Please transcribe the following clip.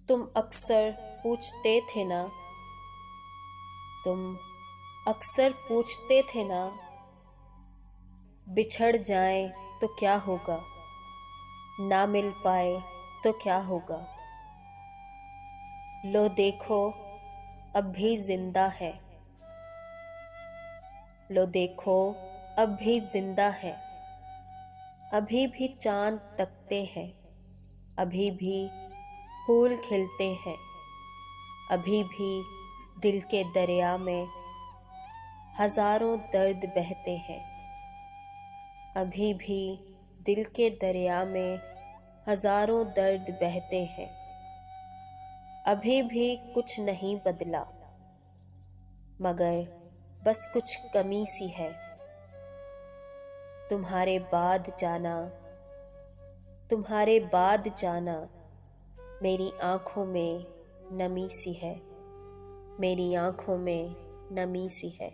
तुम अक्सर पूछते थे ना, तुम अक्सर पूछते थे ना, बिछड़ जाएं तो क्या होगा, ना मिल पाए तो क्या होगा। लो देखो अब भी जिंदा है, लो देखो अब भी जिंदा है। अभी भी चांद तकते हैं, अभी भी फूल खिलते हैं, अभी भी दिल के दरिया में हजारों दर्द बहते हैं, अभी भी दिल के दरिया में हजारों दर्द बहते हैं। अभी भी कुछ नहीं बदला, मगर बस कुछ कमी सी है। तुम्हारे बाद जाना, तुम्हारे बाद जाना, मेरी आँखों में नमी सी है, मेरी आँखों में नमी सी है।